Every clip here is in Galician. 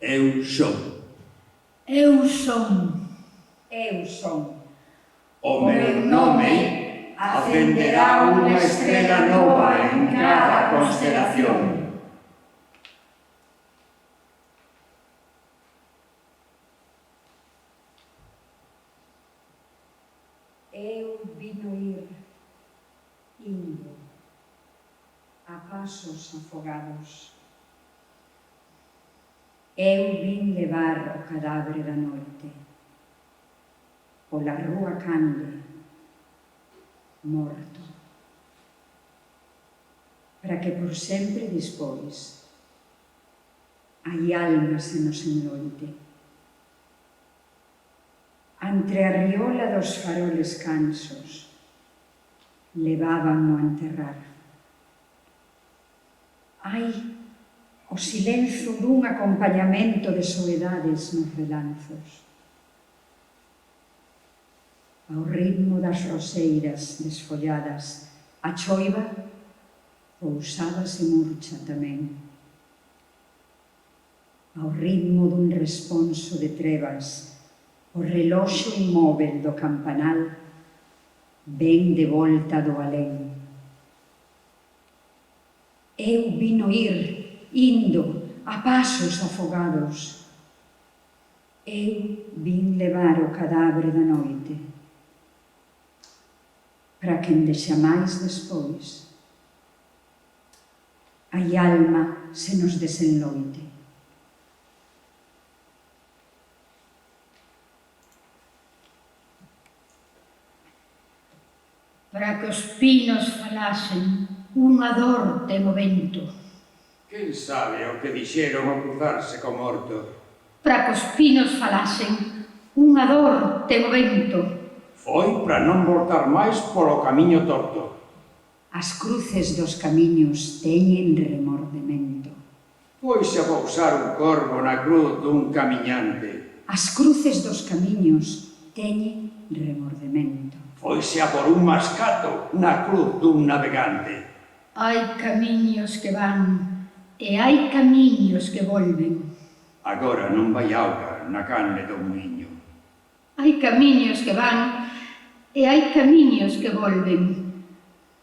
Eu son. Eu son. Eu son. O meu nome acenderá unha estrela nova en cada constelación. Eu vino ir indo a pasos afogados. Eu vin levar o cadáver da noite pola rúa Cande, morto, para que por sempre despois hai almas en os enloite. Entre a riola dos faroles cansos levábanno a enterrar. Hai o silencio dun acompañamento de soedades nos relanzos. Ao ritmo das roseiras desfolladas, a choiva pousábase murcha tamén. Ao ritmo dun responso de trevas, o reloxo inmóvel do campanal ven de volta do alén. Eu vino ir, indo, a pasos afogados. Eu vin levar o cadáver da noite, para que endexamais despois hai alma se nos desenloite. Para que os pinos falasen, unha dor ten o vento. Quen sabe o que dixeron ao cruzarse co morto? Para que os pinos falasen, unha dor ten o vento. Foi para non voltar máis polo camiño torto. As cruces dos camiños teñen remordemento. Pois a pousar un corvo na cruz dun camiñante. As cruces dos camiños teñen remordemento. Foise a por un mascato na cruz dun navegante. Hai camiños que van e hai camiños que volven. Agora non vai auga na canle do muiño. Hai camiños que van e hai camiños que volven.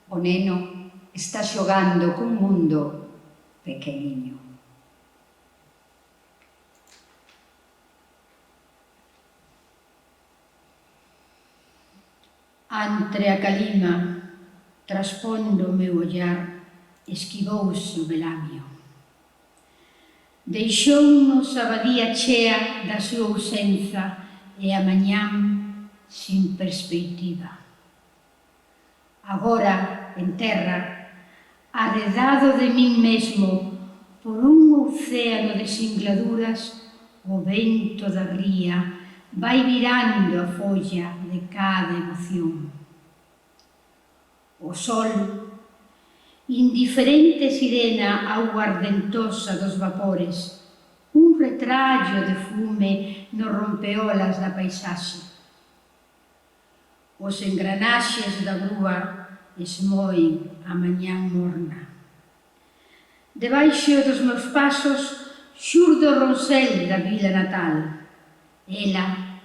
O neno está xogando cun mundo pequeniño. Entre a calima, traspondo o meu ollar, esquivouse o velamio. Deixounos a badía chea da súa ausenza e a mañán sin perspectiva. Agora, en terra, arredado de min mesmo por un océano de singladuras, o vento da ría vai virando a folla de cada emoción. O sol, indiferente sirena aguardentosa dos vapores, un retrallo de fume nos rompeolas da paisaxe. Os engranaxes da grúa esmoen a mañán morna. Debaixo dos meus pasos xurdo o ronsel da vila natal. Ela,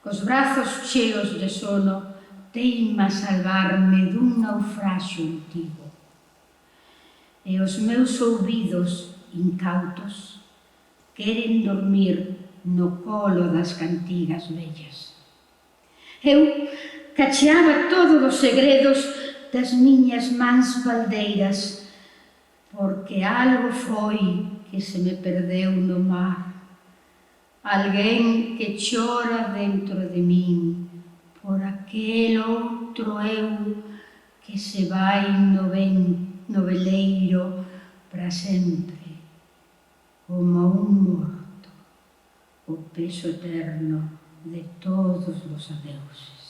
cos brazos cheos de sono, teima salvarme dun naufraxio antigo. E os meus ouvidos incautos queren dormir no colo das cantigas vellas. Eu cacheaba todos os segredos das miñas mans baldeiras, porque algo foi que se me perdeu no mar. Alguén que chora dentro de min por aquel outro eu que se vai no veleiro para sempre, como un morto, o peso eterno de todos os adeuses.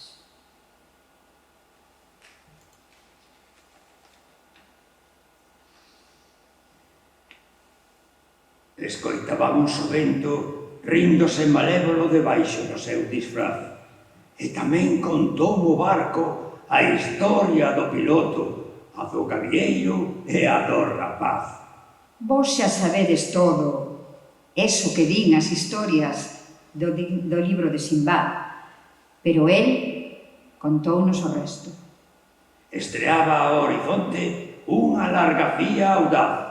Escoitábamos o vento ríndose malévolo debaixo do seu disfraz. E tamén contou o barco a historia do piloto, a do gavieiro e a do rapaz. Vos xa sabedes todo, eso que din as historias do libro de Simbad, pero el contounos o resto. Estreaba ao horizonte unha largacía audaz.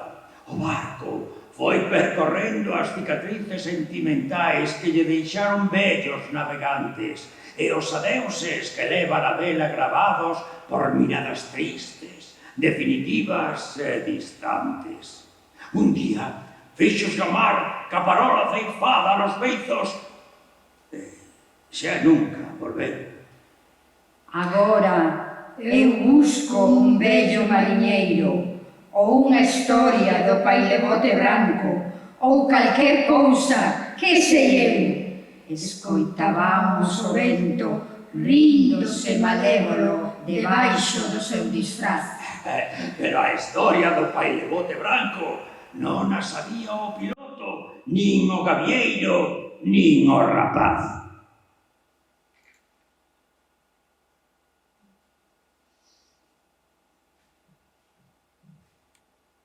O barco foi percorrendo as cicatrices sentimentais que lle deixaron vellos navegantes e os adeuses que leva na vela gravados por miradas tristes, definitivas e distantes. Un día fixose o mar ca parola ceifada nos beizos e xa nunca volveu. Agora eu busco un vello mariñeiro ou unha historia do pailebote branco ou calquer cousa, que sei eu. Escoitábamos o vento ríndose malévolo debaixo do seu disfraz. Pero a historia do pailebote branco non a sabía o piloto, nin o gavieiro, nin o rapaz.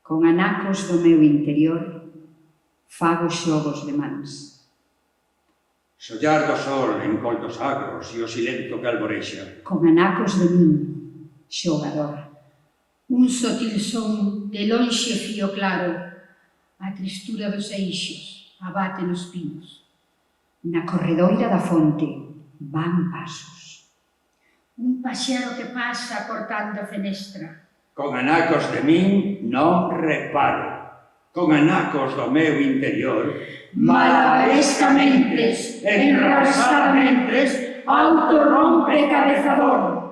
Con anacos do meu interior fago xogos de mans. Sollar do sol en coltos agros e o silento que alborexa. Con anacos de min, xogador. Un sotil son de lonxe fío claro, a tristura dos eixos abate nos pinos. Na corredoira da fonte van pasos. Un paxero que pasa cortando a fenestra. Con anacos de min non reparo. Con anacos do meu interior, malabarescamente, enrasadamente, autorrompe cabezador.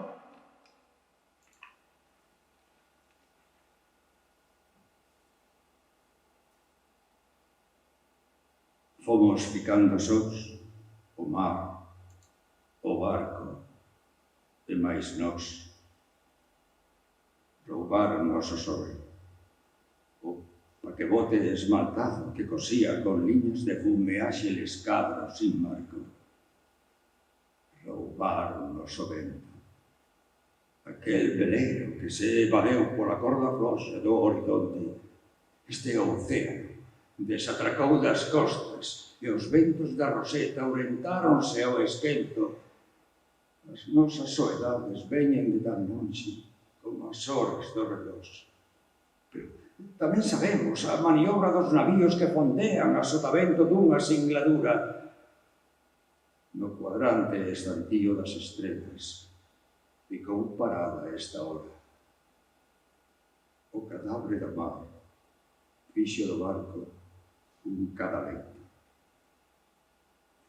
Fomos picando sós, o mar, o barco, e máis nós. Roubaron noso sobre. O paquebote esmaltado que cosía con liñas de fume áxiles cabros sin marco. Roubaron noso vento. Aquel veleiro que se evadeu pola corda floxa do horizonte. Este océano desatracou das costas e os ventos da roseta orientáronse ao esquento. As nosas soedades veñen de tan lonxe como as horas do relós. Pero tamén sabemos a maniobra dos navíos que fondean a sotavento dunha singladura. No cuadrante estantío das estrelas ficou parada esta hora. O cadáver da mar fixo do barco un cadalento.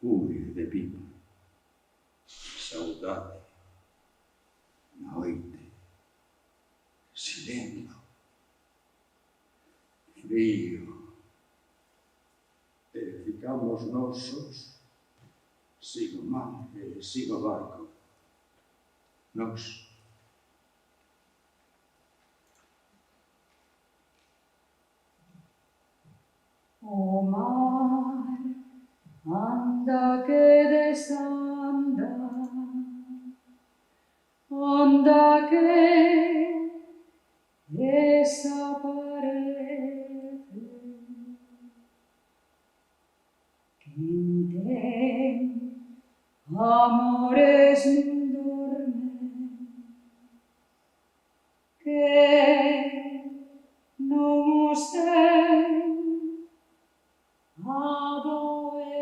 Fume de pipa, saudade, noite, silento, frío, e ficamos nosos, sin o mar e sin o barco, nós. O mar anda que desanda, anda que desaparece. Quen ten amores non dorme, que non os ten adoece.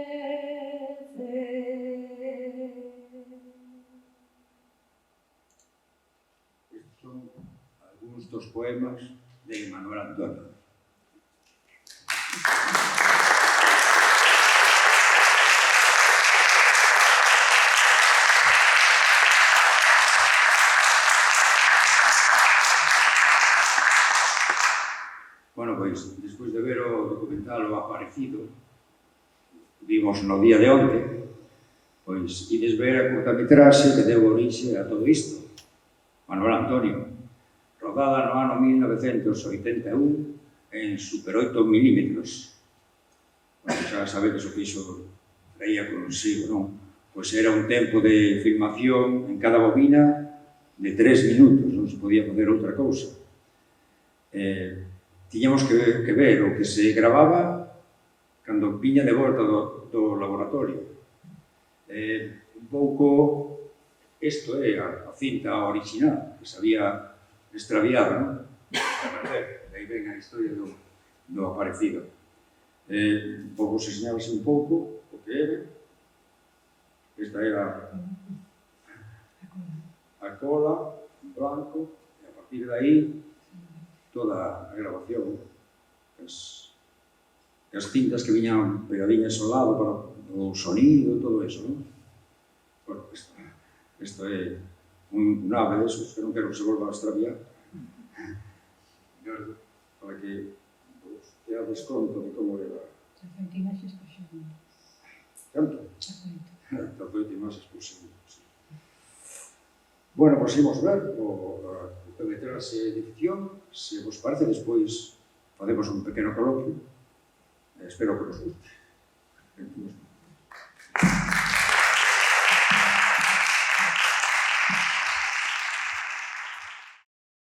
Estes son algúns dos poemas de Manuel Antonio. Bueno, pois, despois de ver o documental O Aparecido, vimos no día de onte, pois, ides ver a curtametraxe que deu orixe a todo isto. Manuel Antonio, rodada no ano 1981 en Super 8 milímetros. Bueno, xa sabedes o que iso traía consigo, non? Pois era un tempo de filmación en cada bobina de 3 minutos, non se podía facer outra cousa. Tiñamos que ver o que se gravaba cando viña de volta do laboratorio. Un pouco, isto é a cinta original, que se había extraviado, non? Aí ven a historia do aparecido. Vos enseñabase un pouco o que era. Esta era a cola, en blanco, e a partir de aí toda a grabación, as cintas que viñan pegadiñas ao lado para o sonido, todo eso, non? Bueno, isto é un ave desos que non quero que se volva a extraviar. Para que vos teades conta de como era. 18 imaxes por segundo. Canto? 18 imaxes por segundo. Bueno, pois imos ver o teletrase de ficción. Se vos parece, despois facemos un pequeno coloquio. Espero que nos guste.